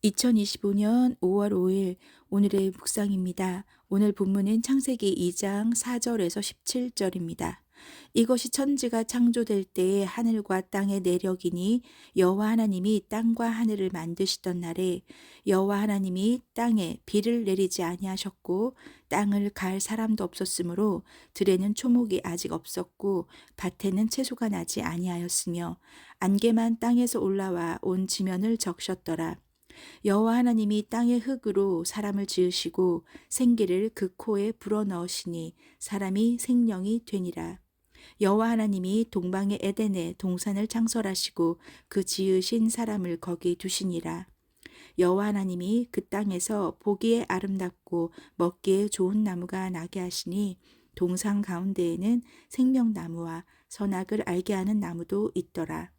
2025년 5월 5일 오늘의 묵상입니다. 오늘 본문은 창세기 2장 4절에서 17절입니다. 이것이 천지가 창조될 때에 하늘과 땅의 내력이니 여호와 하나님이 땅과 하늘을 만드시던 날에 여호와 하나님이 땅에 비를 내리지 아니하셨고 땅을 갈 사람도 없었으므로 들에는 초목이 아직 없었고 밭에는 채소가 나지 아니하였으며 안개만 땅에서 올라와 온 지면을 적셨더라. 여호와 하나님이 땅의 흙으로 사람을 지으시고 생기를 그 코에 불어넣으시니 사람이 생명이 되니라. 여호와 하나님이 동방의 에덴에 동산을 창설하시고 그 지으신 사람을 거기 두시니라. 여호와 하나님이 그 땅에서 보기에 아름답고 먹기에 좋은 나무가 나게 하시니 동산 가운데에는 생명나무와 선악을 알게 하는 나무도 있더라.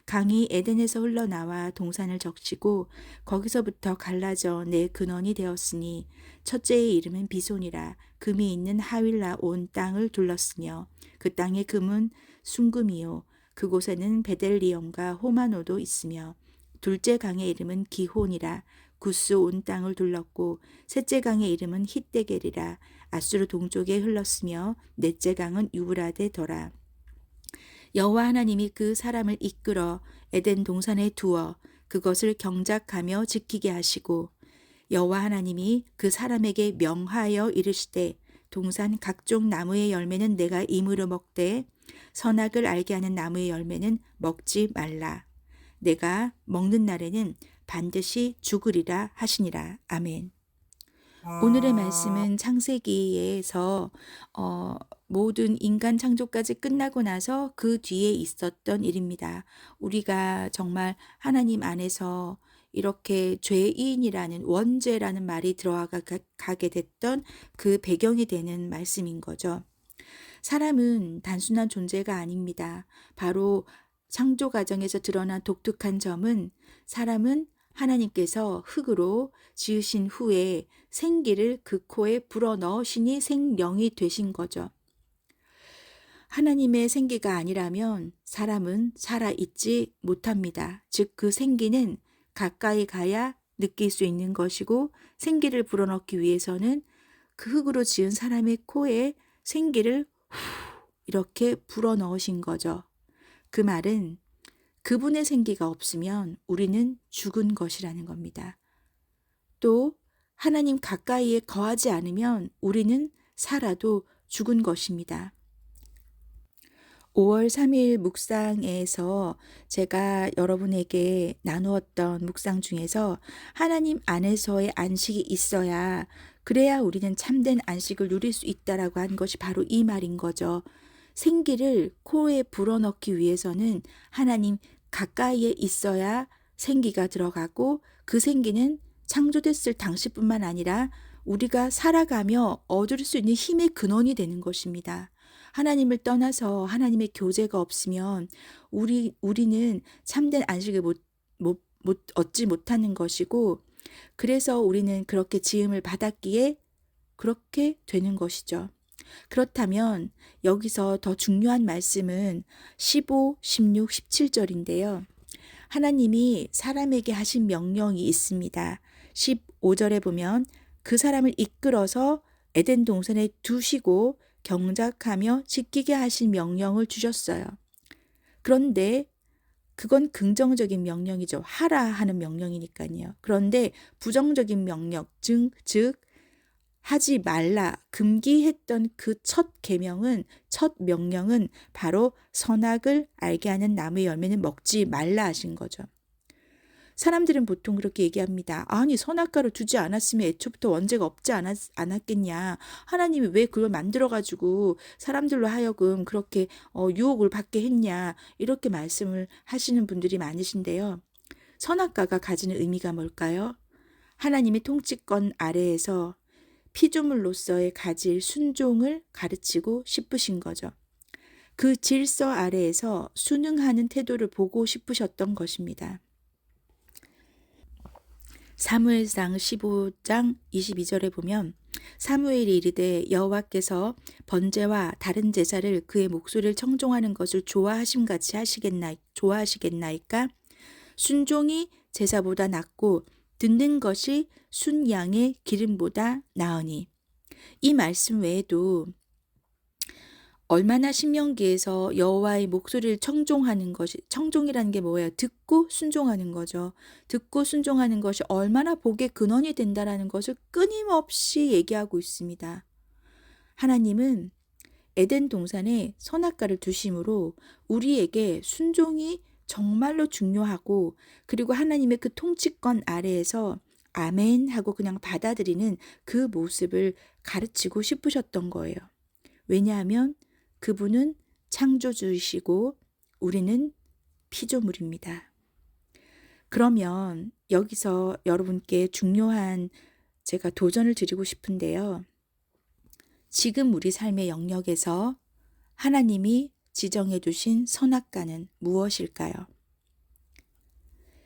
강이 에덴에서 흘러나와 동산을 적시고 거기서부터 갈라져 내 근원이 되었으니 첫째의 이름은 비손이라. 금이 있는 하윌라 온 땅을 둘렀으며 그 땅의 금은 순금이요 그곳에는 베델리엄과 호마노도 있으며 둘째 강의 이름은 기혼이라. 구스 온 땅을 둘렀고 셋째 강의 이름은 hit데겔이라. 아수르 동쪽에 흘렀으며 넷째 강은 유브라데더라. 여호와 하나님이 그 사람을 이끌어 에덴 동산에 두어 그것을 경작하며 지키게 하시고 여호와 하나님이 그 사람에게 명하여 이르시되 동산 각종 나무의 열매는 내가 임으로 먹되 선악을 알게 하는 나무의 열매는 먹지 말라. 내가 먹는 날에는 반드시 죽으리라 하시니라. 아멘. 오늘의 말씀은 창세기에서 모든 인간 창조까지 끝나고 나서 그 뒤에 있었던 일입니다. 우리가 정말 하나님 안에서 이렇게 죄인이라는 원죄라는 말이 들어가게 됐던 그 배경이 되는 말씀인 거죠. 사람은 단순한 존재가 아닙니다. 바로 창조 과정에서 드러난 독특한 점은 사람은 하나님께서 흙으로 지으신 후에 생기를 그 코에 불어넣으시니 생명이 되신 거죠. 하나님의 생기가 아니라면 사람은 살아있지 못합니다. 즉 그 생기는 가까이 가야 느낄 수 있는 것이고 생기를 불어넣기 위해서는 그 흙으로 지은 사람의 코에 생기를 이렇게 불어넣으신 거죠. 그 말은 그분의 생기가 없으면 우리는 죽은 것이라는 겁니다. 또 하나님 가까이에 거하지 않으면 우리는 살아도 죽은 것입니다. 5월 3일 묵상에서 제가 여러분에게 나누었던 묵상 중에서 하나님 안에서의 안식이 있어야 그래야 우리는 참된 안식을 누릴 수 있다라고 한 것이 바로 이 말인 거죠. 생기를 코에 불어넣기 위해서는 하나님 가까이에 있어야 생기가 들어가고 그 생기는 창조됐을 당시뿐만 아니라 우리가 살아가며 얻을 수 있는 힘의 근원이 되는 것입니다. 하나님을 떠나서 하나님의 교제가 없으면 우리는 참된 안식을 얻지 못하는 것이고 그래서 우리는 그렇게 지음을 받았기에 그렇게 되는 것이죠. 그렇다면 여기서 더 중요한 말씀은 15, 16, 17절인데요. 하나님이 사람에게 하신 명령이 있습니다. 15절에 보면 그 사람을 이끌어서 에덴 동산에 두시고 경작하며 지키게 하신 명령을 주셨어요. 그런데 그건 긍정적인 명령이죠. 하라 하는 명령이니까요. 그런데 부정적인 명령, 즉 하지 말라 금기했던 그 첫 계명은 첫 명령은 바로 선악을 알게 하는 나무의 열매는 먹지 말라 하신 거죠. 사람들은 보통 그렇게 얘기합니다. 아니 선악과를 두지 않았으면 애초부터 원죄가 없지 않았겠냐. 하나님이 왜 그걸 만들어가지고 사람들로 하여금 그렇게 유혹을 받게 했냐. 이렇게 말씀을 하시는 분들이 많으신데요. 선악과가 가지는 의미가 뭘까요? 하나님의 통치권 아래에서 피조물로서의 가질 순종을 가르치고 싶으신 거죠. 그 질서 아래에서 순응하는 태도를 보고 싶으셨던 것입니다. 사무엘상 15장 22절에 보면 사무엘이 이르되 여호와께서 번제와 다른 제사를 그의 목소리를 청종하는 것을 좋아하심같이 좋아하시겠나이까? 순종이 제사보다 낫고 듣는 것이 순양의 기름보다 나으니. 이 말씀 외에도 얼마나 신명기에서 여호와의 목소리를 청종하는 것이, 청종이라는 게 뭐예요? 듣고 순종하는 거죠. 듣고 순종하는 것이 얼마나 복의 근원이 된다라는 것을 끊임없이 얘기하고 있습니다. 하나님은 에덴 동산에 선악과를 두심으로 우리에게 순종이 정말로 중요하고, 그리고 하나님의 그 통치권 아래에서 아멘 하고 그냥 받아들이는 그 모습을 가르치고 싶으셨던 거예요. 왜냐하면 그분은 창조주이시고 우리는 피조물입니다. 그러면 여기서 여러분께 중요한 제가 도전을 드리고 싶은데요. 지금 우리 삶의 영역에서 하나님이 지정해 두신 선악과는 무엇일까요?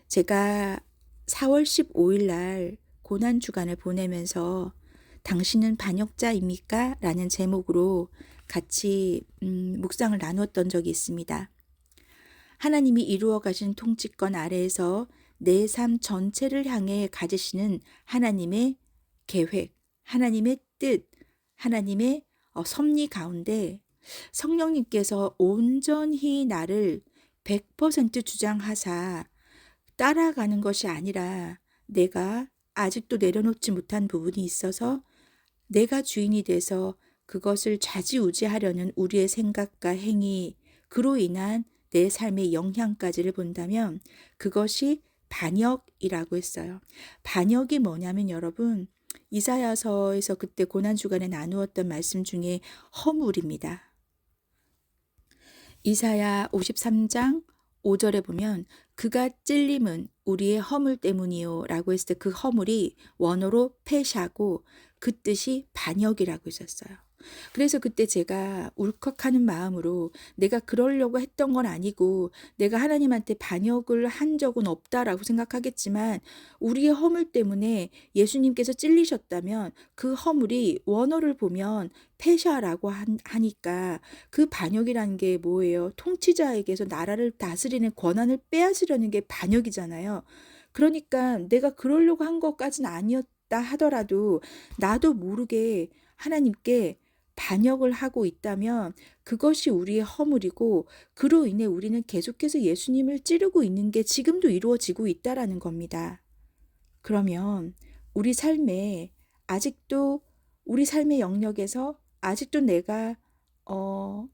제가 4월 15일 날 고난주간을 보내면서 당신은 반역자입니까? 라는 제목으로 같이 묵상을 나누었던 적이 있습니다. 하나님이 이루어 가신 통치권 아래에서 내 삶 전체를 향해 가지시는 하나님의 계획, 하나님의 뜻, 하나님의 섭리 가운데 성령님께서 온전히 나를 100% 주장하사 따라가는 것이 아니라 내가 아직도 내려놓지 못한 부분이 있어서 내가 주인이 돼서 그것을 좌지우지하려는 우리의 생각과 행위, 그로 인한 내 삶의 영향까지를 본다면 그것이 반역이라고 했어요. 반역이 뭐냐면 여러분, 이사야서에서 그때 고난주간에 나누었던 말씀 중에 허물입니다. 이사야 53장 5절에 보면 그가 찔림은 우리의 허물 때문이요 라고 했을 때 그 허물이 원어로 페샤고 그 뜻이 반역이라고 있었어요. 그래서 그때 제가 울컥하는 마음으로 내가 그러려고 했던 건 아니고 내가 하나님한테 반역을 한 적은 없다라고 생각하겠지만 우리의 허물 때문에 예수님께서 찔리셨다면 그 허물이 원어를 보면 페샤라고 하니까 그 반역이라는 게 뭐예요? 통치자에게서 나라를 다스리는 권한을 빼앗으려는 게 반역이잖아요. 그러니까 내가 그러려고 한 것까지는 아니었다 하더라도 나도 모르게 하나님께 반역을 하고 있다면 그것이 우리의 허물이고, 그로 인해 우리는 계속해서 예수님을 찌르고 있는 게 지금도 이루어지고 있다라는 겁니다. 그러면 우리 삶에 아직도 우리 삶의 영역에서 아직도 내가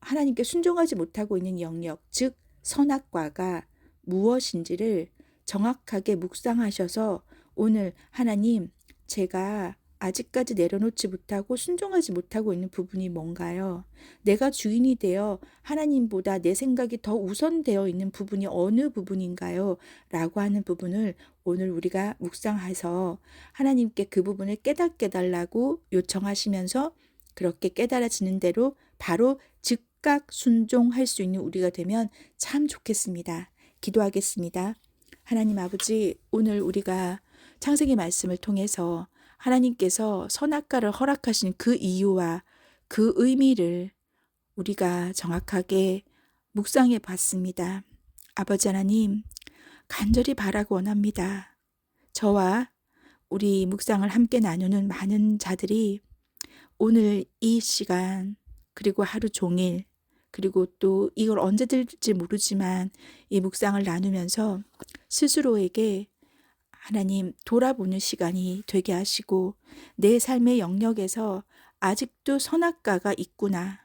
하나님께 순종하지 못하고 있는 영역, 즉 선악과가 무엇인지를 정확하게 묵상하셔서 오늘 하나님, 제가 아직까지 내려놓지 못하고 순종하지 못하고 있는 부분이 뭔가요? 내가 주인이 되어 하나님보다 내 생각이 더 우선되어 있는 부분이 어느 부분인가요? 라고 하는 부분을 오늘 우리가 묵상해서 하나님께 그 부분을 깨닫게 달라고 요청하시면서 그렇게 깨달아지는 대로 바로 즉각 순종할 수 있는 우리가 되면 참 좋겠습니다. 기도하겠습니다. 하나님 아버지, 오늘 우리가 창세기 말씀을 통해서 하나님께서 선악과를 허락하신 그 이유와 그 의미를 우리가 정확하게 묵상해 봤습니다. 아버지 하나님, 간절히 바라고 원합니다. 저와 우리 묵상을 함께 나누는 많은 자들이 오늘 이 시간, 그리고 하루 종일, 그리고 또 이걸 언제 들을지 모르지만 이 묵상을 나누면서 스스로에게 하나님 돌아보는 시간이 되게 하시고 내 삶의 영역에서 아직도 선악과가 있구나.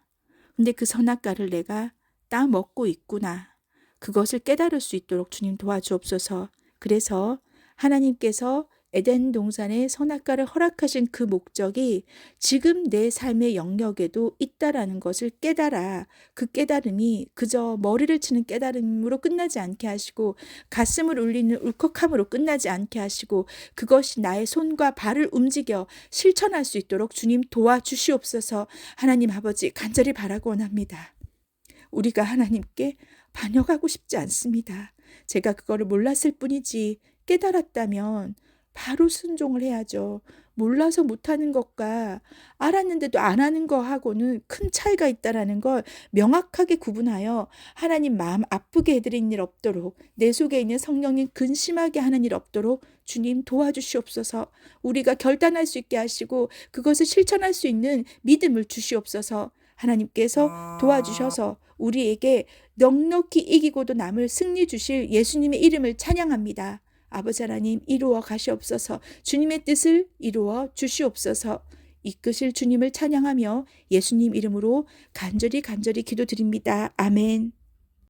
근데 그 선악과를 내가 따먹고 있구나. 그것을 깨달을 수 있도록 주님 도와주옵소서. 그래서 하나님께서 에덴 동산에 선악과를 허락하신 그 목적이 지금 내 삶의 영역에도 있다라는 것을 깨달아 그 깨달음이 그저 머리를 치는 깨달음으로 끝나지 않게 하시고 가슴을 울리는 울컥함으로 끝나지 않게 하시고 그것이 나의 손과 발을 움직여 실천할 수 있도록 주님 도와주시옵소서. 하나님 아버지 간절히 바라고 원합니다. 우리가 하나님께 반역하고 싶지 않습니다. 제가 그거를 몰랐을 뿐이지 깨달았다면 바로 순종을 해야죠. 몰라서 못하는 것과 알았는데도 안 하는 거하고는 큰 차이가 있다라는 걸 명확하게 구분하여 하나님 마음 아프게 해드린 일 없도록, 내 속에 있는 성령님 근심하게 하는 일 없도록 주님 도와주시옵소서. 우리가 결단할 수 있게 하시고 그것을 실천할 수 있는 믿음을 주시옵소서. 하나님께서 도와주셔서 우리에게 넉넉히 이기고도 남을 승리 주실 예수님의 이름을 찬양합니다. 아버지 하나님, 이루어 가시옵소서. 주님의 뜻을 이루어 주시옵소서. 이끄실 주님을 찬양하며 예수님 이름으로 간절히 기도드립니다. 아멘.